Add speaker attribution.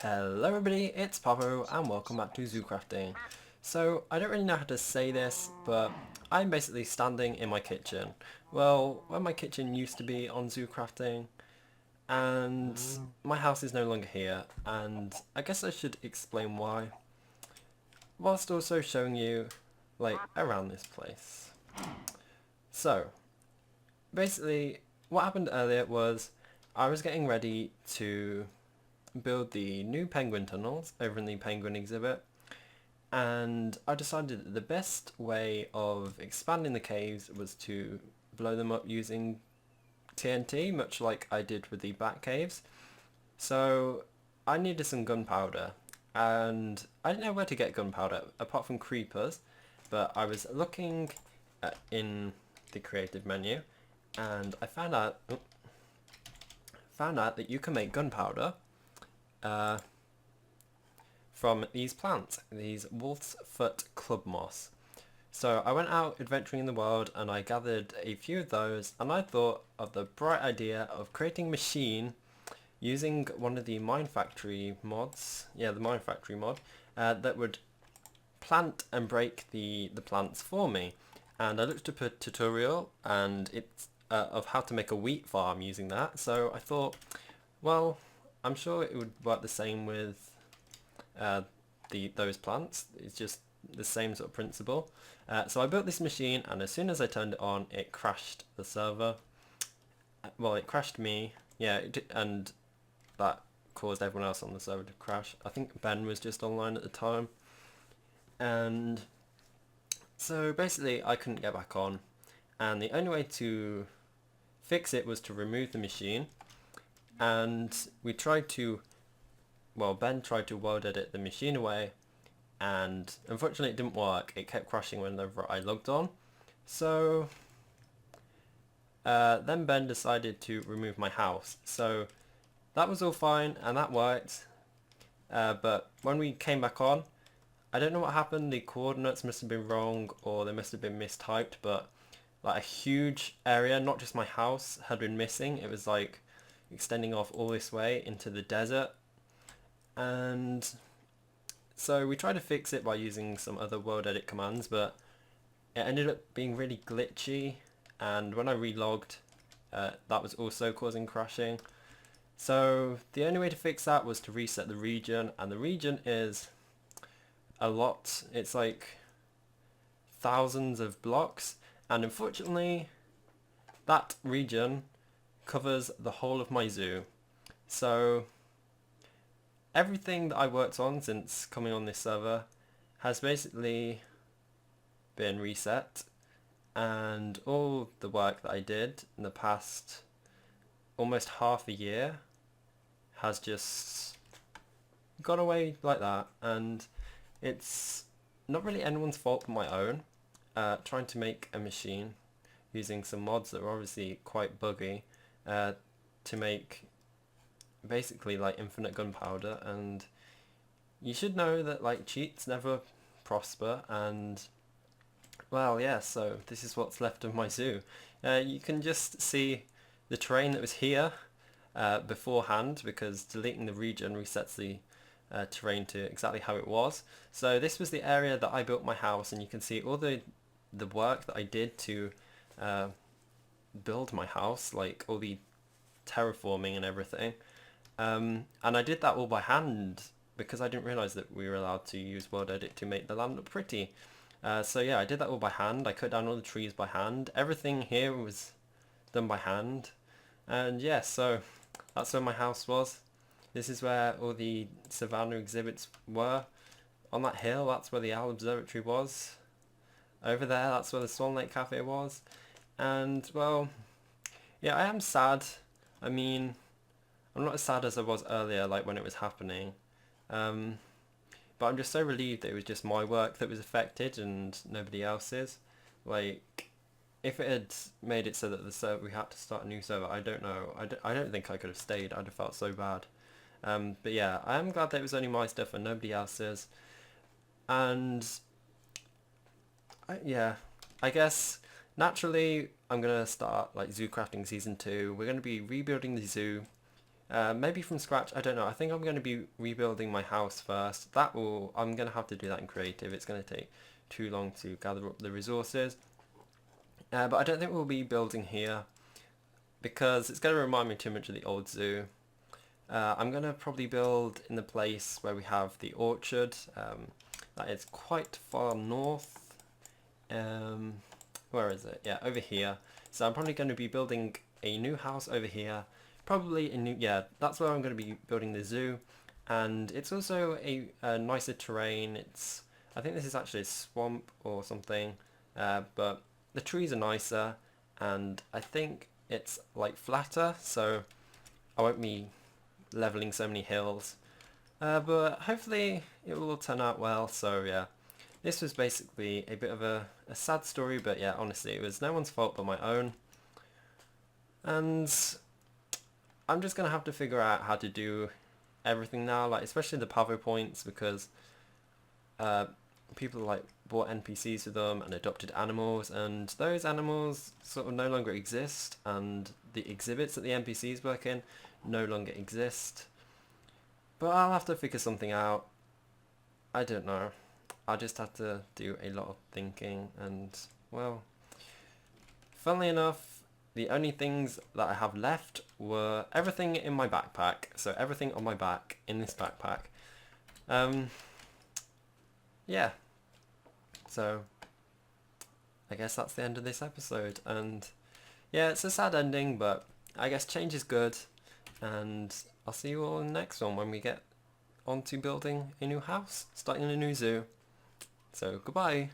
Speaker 1: Hello everybody, it's Pavo and welcome back to ZooCrafting. So I don't really know how to say this, but I'm basically standing in my kitchen. Well, where my kitchen used to be on ZooCrafting, and my house is no longer here, and I guess I should explain why, whilst also showing you, like, around this place. So, basically, what happened earlier was I was getting ready to build the new penguin tunnels over in the penguin exhibit, and I decided that the best way of expanding the caves was to blow them up using TNT, much like I did with the bat caves. So I needed some gunpowder, and I didn't know where to get gunpowder apart from creepers, but I was looking in the creative menu, and I found out that you can make gunpowder from these plants, these wolf's foot club moss. So I went out adventuring in the world and I gathered a few of those, and I thought of the bright idea of creating a machine using one of the Mine Factory mods, the Mine Factory mod, that would plant and break the plants for me. And I looked up a tutorial and it's of how to make a wheat farm using that, so I thought, well, I'm sure it would work the same with those plants. It's just the same sort of principle. So I built this machine, and as soon as I turned it on, it crashed the server. Well, it crashed me, and that caused everyone else on the server to crash. I think Ben was just online at the time. And so basically I couldn't get back on, and the only way to fix it was to remove the machine. And we tried to, well, Ben tried to world edit the machine away, and unfortunately it didn't work. It kept crashing whenever I logged on. So then Ben decided to remove my house. So that was all fine and that worked. But when we came back on, I don't know what happened. The coordinates must have been wrong, or they must have been mistyped, but like a huge area, not just my house, had been missing. It was like extending off all this way into the desert. And so we tried to fix it by using some other world edit commands, but it ended up being really glitchy, and when I relogged, that was also causing crashing. So the only way to fix that was to reset the region, and the region is a lot. It's like thousands of blocks, and unfortunately that region covers the whole of my zoo. So everything that I worked on since coming on this server has basically been reset, and all the work that I did in the past almost half a year has just gone away like that, and it's not really anyone's fault but my own. Trying to make a machine using some mods that are obviously quite buggy to make basically like infinite gunpowder, and you should know that like cheats never prosper. And well, yeah, so this is what's left of my zoo. You can just see the terrain that was here beforehand, because deleting the region resets the terrain to exactly how it was. So this was the area that I built my house, and you can see all the work that I did to build my house, like all the terraforming and everything. And I did that all by hand because I didn't realise that we were allowed to use world edit to make the land look pretty. So yeah, I did that all by hand. I cut down all the trees by hand. Everything here was done by hand. And yeah, so that's where my house was. This is where all the savannah exhibits were. On that hill, that's where the Owl Observatory was. Over there, that's where the Swan Lake Cafe was. And well, yeah, I am sad. I mean, I'm not as sad as I was earlier, like when it was happening. But I'm just so relieved that it was just my work that was affected and nobody else's. Like, if it had made it so that the server, we had to start a new server, I don't know. I don't think I could have stayed. I'd have felt so bad. But yeah, I am glad that it was only my stuff and nobody else's. And I guess naturally I'm going to start like ZooCrafting Season 2. We're going to be rebuilding the zoo. Maybe from scratch, I don't know. I think I'm going to be rebuilding my house first. I'm going to have to do that in creative. It's going to take too long to gather up the resources. But I don't think we'll be building here because it's going to remind me too much of the old zoo. I'm going to probably build in the place where we have the orchard. That is quite far north. Where is it? Yeah, over here. So I'm probably going to be building a new house over here. Probably a new, yeah, that's where I'm going to be building the zoo. And it's also a nicer terrain. I think this is actually a swamp or something. But the trees are nicer. And I think it's like flatter. So I won't be leveling so many hills. But hopefully it will turn out well. So yeah. This was basically a bit of a sad story, but yeah, honestly, it was no one's fault but my own. And I'm just going to have to figure out how to do everything now, like especially the Pavo points, because people like bought NPCs with them and adopted animals, and those animals sort of no longer exist, and the exhibits that the NPCs work in no longer exist. But I'll have to figure something out. I don't know. I just have to do a lot of thinking, and well, funnily enough, the only things that I have left were everything in my backpack, so everything on my back in this backpack. Yeah, so I guess that's the end of this episode, and yeah, it's a sad ending, but I guess change is good, and I'll see you all in the next one when we get on to building a new house, starting a new zoo. So, goodbye.